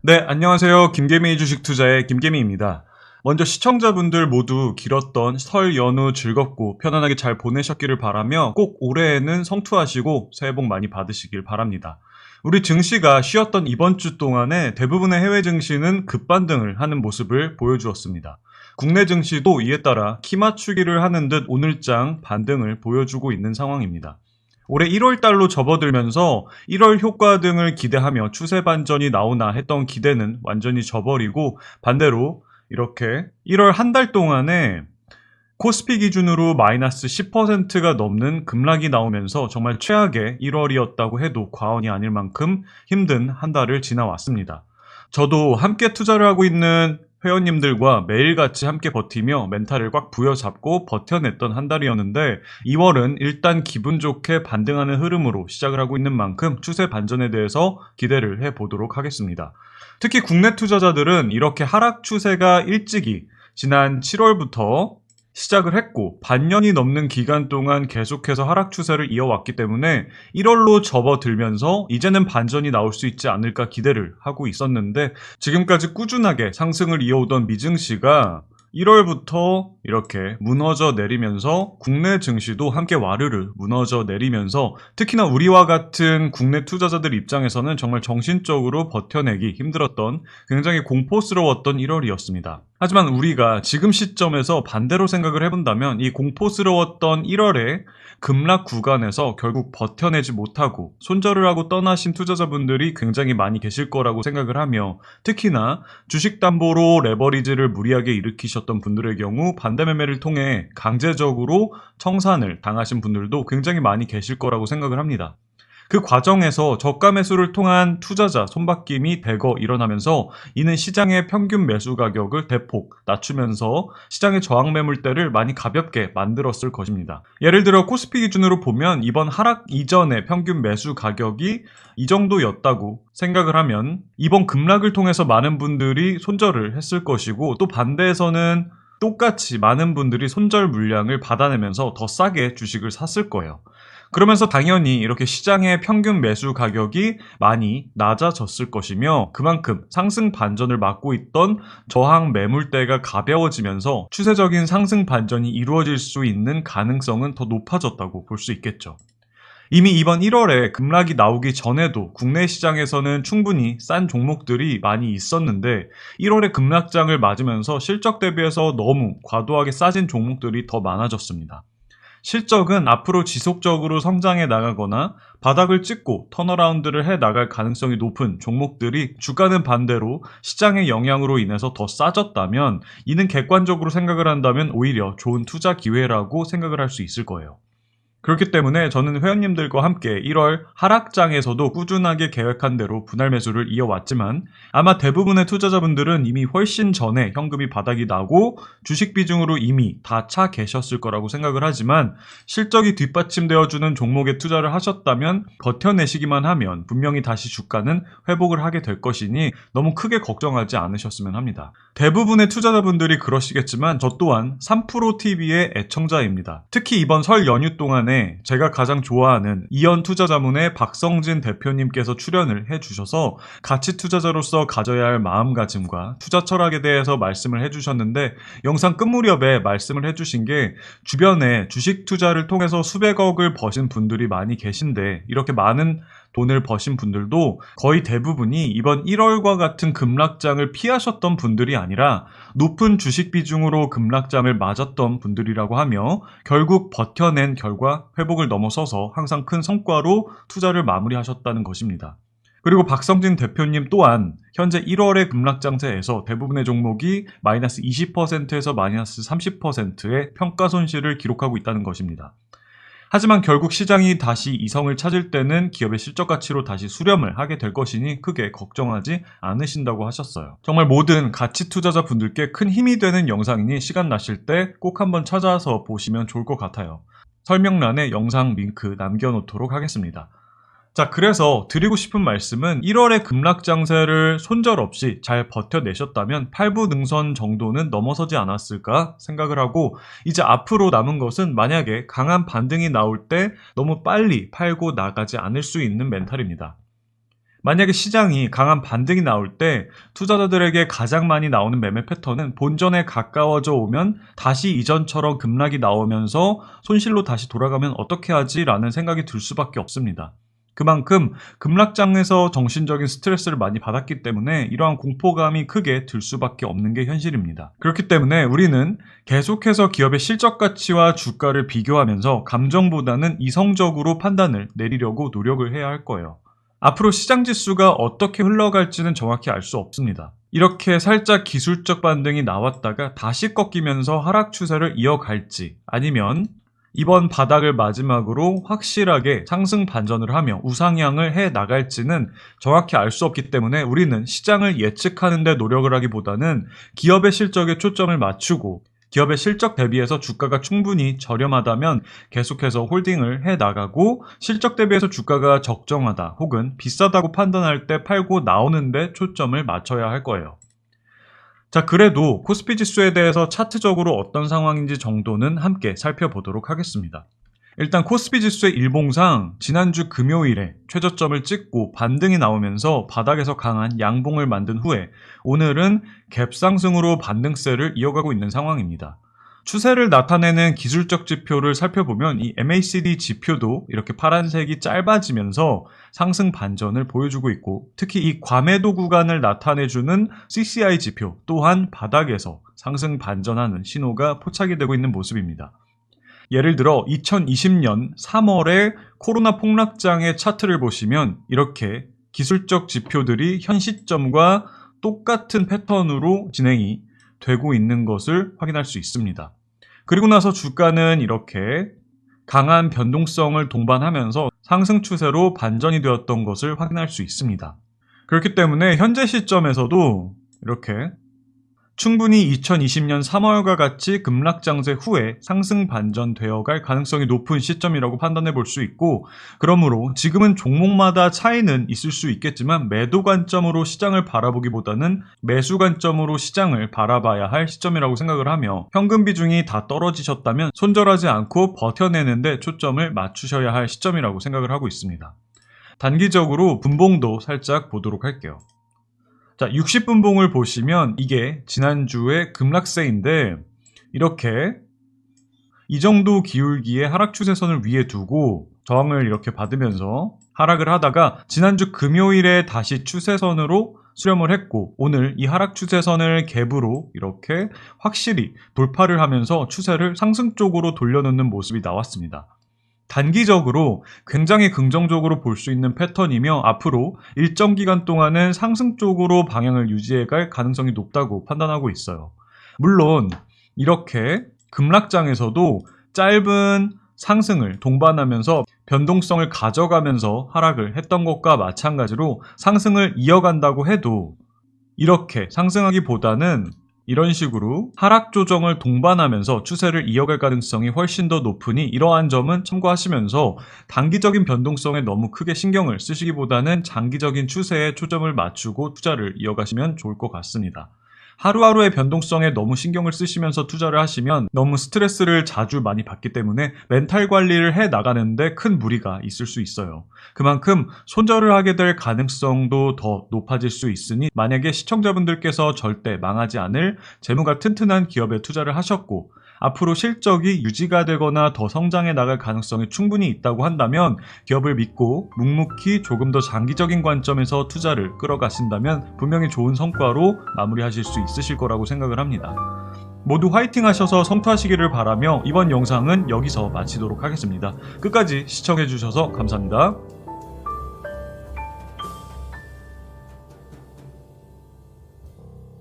네, 안녕하세요. 김개미 주식투자의 김개미입니다. 먼저 시청자분들 모두 길었던 설 연휴 즐겁고 편안하게 잘 보내셨기를 바라며 꼭 올해에는 성투하시고 새해 복 많이 받으시길 바랍니다. 우리 증시가 쉬었던 이번 주 동안에 대부분의 해외 증시는 급반등을 하는 모습을 보여주었습니다. 국내 증시도 이에 따라 키 맞추기를 하는 듯 오늘장 반등을 보여주고 있는 상황입니다. 올해 1월 달로 접어들면서 1월 효과 등을 기대하며 추세 반전이 나오나 했던 기대는 완전히 져버리고 반대로 이렇게 1월 한 달 동안에 코스피 기준으로 마이너스 10%가 넘는 급락이 나오면서 정말 최악의 1월이었다고 해도 과언이 아닐 만큼 힘든 한 달을 지나왔습니다. 저도 함께 투자를 하고 있는 회원님들과 매일같이 함께 버티며 멘탈을 꽉 부여잡고 버텨냈던 한 달이었는데 2월은 일단 기분 좋게 반등하는 흐름으로 시작을 하고 있는 만큼 추세 반전에 대해서 기대를 해보도록 하겠습니다. 특히 국내 투자자들은 이렇게 하락 추세가 일찍이 지난 7월부터 시작을 했고 반년이 넘는 기간 동안 계속해서 하락 추세를 이어왔기 때문에 1월로 접어들면서 이제는 반전이 나올 수 있지 않을까 기대를 하고 있었는데 지금까지 꾸준하게 상승을 이어오던 미증시가 1월부터 이렇게 무너져 내리면서 국내 증시도 함께 와르르 무너져 내리면서 특히나 우리와 같은 국내 투자자들 입장에서는 정말 정신적으로 버텨내기 힘들었던 굉장히 공포스러웠던 1월이었습니다. 하지만 우리가 지금 시점에서 반대로 생각을 해본다면 이 공포스러웠던 1월에 급락 구간에서 결국 버텨내지 못하고 손절을 하고 떠나신 투자자분들이 굉장히 많이 계실 거라고 생각을 하며 특히나 주식담보로 레버리지를 무리하게 일으키셨던 분들의 경우 반대매매를 통해 강제적으로 청산을 당하신 분들도 굉장히 많이 계실 거라고 생각을 합니다. 그 과정에서 저가 매수를 통한 투자자 손바뀜이 대거 일어나면서 이는 시장의 평균 매수 가격을 대폭 낮추면서 시장의 저항 매물대를 많이 가볍게 만들었을 것입니다. 예를 들어 코스피 기준으로 보면 이번 하락 이전의 평균 매수 가격이 이 정도였다고 생각을 하면 이번 급락을 통해서 많은 분들이 손절을 했을 것이고 또 반대에서는 똑같이 많은 분들이 손절 물량을 받아내면서 더 싸게 주식을 샀을 거예요. 그러면서 당연히 이렇게 시장의 평균 매수 가격이 많이 낮아졌을 것이며 그만큼 상승 반전을 막고 있던 저항 매물대가 가벼워지면서 추세적인 상승 반전이 이루어질 수 있는 가능성은 더 높아졌다고 볼 수 있겠죠. 이미 이번 1월에 급락이 나오기 전에도 국내 시장에서는 충분히 싼 종목들이 많이 있었는데 1월에 급락장을 맞으면서 실적 대비해서 너무 과도하게 싸진 종목들이 더 많아졌습니다. 실적은 앞으로 지속적으로 성장해 나가거나 바닥을 찍고 턴어라운드를 해 나갈 가능성이 높은 종목들이 주가는 반대로 시장의 영향으로 인해서 더 싸졌다면 이는 객관적으로 생각을 한다면 오히려 좋은 투자 기회라고 생각을 할 수 있을 거예요. 그렇기 때문에 저는 회원님들과 함께 1월 하락장에서도 꾸준하게 계획한 대로 분할 매수를 이어왔지만 아마 대부분의 투자자분들은 이미 훨씬 전에 현금이 바닥이 나고 주식 비중으로 이미 다 차 계셨을 거라고 생각을 하지만 실적이 뒷받침되어주는 종목에 투자를 하셨다면 버텨내시기만 하면 분명히 다시 주가는 회복을 하게 될 것이니 너무 크게 걱정하지 않으셨으면 합니다. 대부분의 투자자분들이 그러시겠지만 저 또한 3프로TV의 애청자입니다. 특히 이번 설 연휴 동안에 제가 가장 좋아하는 이연 투자자문의 박성진 대표님께서 출연을 해주셔서 가치 투자자로서 가져야 할 마음가짐과 투자 철학에 대해서 말씀을 해주셨는데 영상 끝 무렵에 말씀을 해주신 게 주변에 주식 투자를 통해서 수백억을 버신 분들이 많이 계신데 이렇게 많은 돈을 버신 분들도 거의 대부분이 이번 1월과 같은 급락장을 피하셨던 분들이 아니라 높은 주식 비중으로 급락장을 맞았던 분들이라고 하며 결국 버텨낸 결과 회복을 넘어서서 항상 큰 성과로 투자를 마무리하셨다는 것입니다. 그리고 박성진 대표님 또한 현재 1월의 급락장세에서 대부분의 종목이 마이너스 20%에서 마이너스 30%의 평가 손실을 기록하고 있다는 것입니다. 하지만 결국 시장이 다시 이성을 찾을 때는 기업의 실적 가치로 다시 수렴을 하게 될 것이니 크게 걱정하지 않으신다고 하셨어요. 정말 모든 가치 투자자 분들께 큰 힘이 되는 영상이니 시간 나실 때 꼭 한번 찾아서 보시면 좋을 것 같아요. 설명란에 영상 링크 남겨놓도록 하겠습니다. 자, 그래서 드리고 싶은 말씀은 1월의 급락장세를 손절 없이 잘 버텨내셨다면 8부 능선 정도는 넘어서지 않았을까 생각을 하고 이제 앞으로 남은 것은 만약에 강한 반등이 나올 때 너무 빨리 팔고 나가지 않을 수 있는 멘탈입니다. 만약에 시장이 강한 반등이 나올 때 투자자들에게 가장 많이 나오는 매매 패턴은 본전에 가까워져 오면 다시 이전처럼 급락이 나오면서 손실로 다시 돌아가면 어떻게 하지? 라는 생각이 들 수밖에 없습니다. 그만큼 급락장에서 정신적인 스트레스를 많이 받았기 때문에 이러한 공포감이 크게 들 수밖에 없는 게 현실입니다. 그렇기 때문에 우리는 계속해서 기업의 실적 가치와 주가를 비교하면서 감정보다는 이성적으로 판단을 내리려고 노력을 해야 할 거예요. 앞으로 시장 지수가 어떻게 흘러갈지는 정확히 알 수 없습니다. 이렇게 살짝 기술적 반등이 나왔다가 다시 꺾이면서 하락 추세를 이어갈지, 아니면 이번 바닥을 마지막으로 확실하게 상승 반전을 하며 우상향을 해 나갈지는 정확히 알 수 없기 때문에 우리는 시장을 예측하는 데 노력을 하기보다는 기업의 실적에 초점을 맞추고 기업의 실적 대비해서 주가가 충분히 저렴하다면 계속해서 홀딩을 해 나가고, 실적 대비해서 주가가 적정하다 혹은 비싸다고 판단할 때 팔고 나오는 데 초점을 맞춰야 할 거예요. 자, 그래도 코스피 지수에 대해서 차트적으로 어떤 상황인지 정도는 함께 살펴보도록 하겠습니다. 일단 코스피 지수의 일봉상 지난주 금요일에 최저점을 찍고 반등이 나오면서 바닥에서 강한 양봉을 만든 후에 오늘은 갭상승으로 반등세를 이어가고 있는 상황입니다. 추세를 나타내는 기술적 지표를 살펴보면 이 MACD 지표도 이렇게 파란색이 짧아지면서 상승 반전을 보여주고 있고, 특히 이 과매도 구간을 나타내주는 CCI 지표 또한 바닥에서 상승 반전하는 신호가 포착이 되고 있는 모습입니다. 예를 들어 2020년 3월에 코로나 폭락장의 차트를 보시면 이렇게 기술적 지표들이 현 시점과 똑같은 패턴으로 진행이 되고 있는 것을 확인할 수 있습니다. 그리고 나서 주가는 이렇게 강한 변동성을 동반하면서 상승 추세로 반전이 되었던 것을 확인할 수 있습니다. 그렇기 때문에 현재 시점에서도 이렇게 충분히 2020년 3월과 같이 급락장세 후에 상승 반전되어 갈 가능성이 높은 시점이라고 판단해 볼 수 있고, 그러므로 지금은 종목마다 차이는 있을 수 있겠지만 매도 관점으로 시장을 바라보기보다는 매수 관점으로 시장을 바라봐야 할 시점이라고 생각을 하며, 현금 비중이 다 떨어지셨다면 손절하지 않고 버텨내는데 초점을 맞추셔야 할 시점이라고 생각을 하고 있습니다. 단기적으로 분봉도 살짝 보도록 할게요. 자, 60분봉을 보시면 이게 지난주의 급락세인데, 이렇게 이 정도 기울기의 하락 추세선을 위에 두고 저항을 이렇게 받으면서 하락을 하다가 지난주 금요일에 다시 추세선으로 수렴을 했고, 오늘 이 하락 추세선을 갭으로 이렇게 확실히 돌파를 하면서 추세를 상승 쪽으로 돌려놓는 모습이 나왔습니다. 단기적으로 굉장히 긍정적으로 볼 수 있는 패턴이며 앞으로 일정 기간 동안은 상승 쪽으로 방향을 유지해갈 가능성이 높다고 판단하고 있어요. 물론 이렇게 급락장에서도 짧은 상승을 동반하면서 변동성을 가져가면서 하락을 했던 것과 마찬가지로 상승을 이어간다고 해도 이렇게 상승하기보다는 이런 식으로 하락 조정을 동반하면서 추세를 이어갈 가능성이 훨씬 더 높으니 이러한 점은 참고하시면서 단기적인 변동성에 너무 크게 신경을 쓰시기보다는 장기적인 추세에 초점을 맞추고 투자를 이어가시면 좋을 것 같습니다. 하루하루의 변동성에 너무 신경을 쓰시면서 투자를 하시면 너무 스트레스를 자주 많이 받기 때문에 멘탈 관리를 해 나가는데 큰 무리가 있을 수 있어요. 그만큼 손절을 하게 될 가능성도 더 높아질 수 있으니 만약에 시청자분들께서 절대 망하지 않을 재무가 튼튼한 기업에 투자를 하셨고 앞으로 실적이 유지가 되거나 더 성장해 나갈 가능성이 충분히 있다고 한다면 기업을 믿고 묵묵히 조금 더 장기적인 관점에서 투자를 끌어가신다면 분명히 좋은 성과로 마무리하실 수 있으실 거라고 생각을 합니다. 모두 화이팅 하셔서 성투하시기를 바라며 이번 영상은 여기서 마치도록 하겠습니다. 끝까지 시청해주셔서 감사합니다.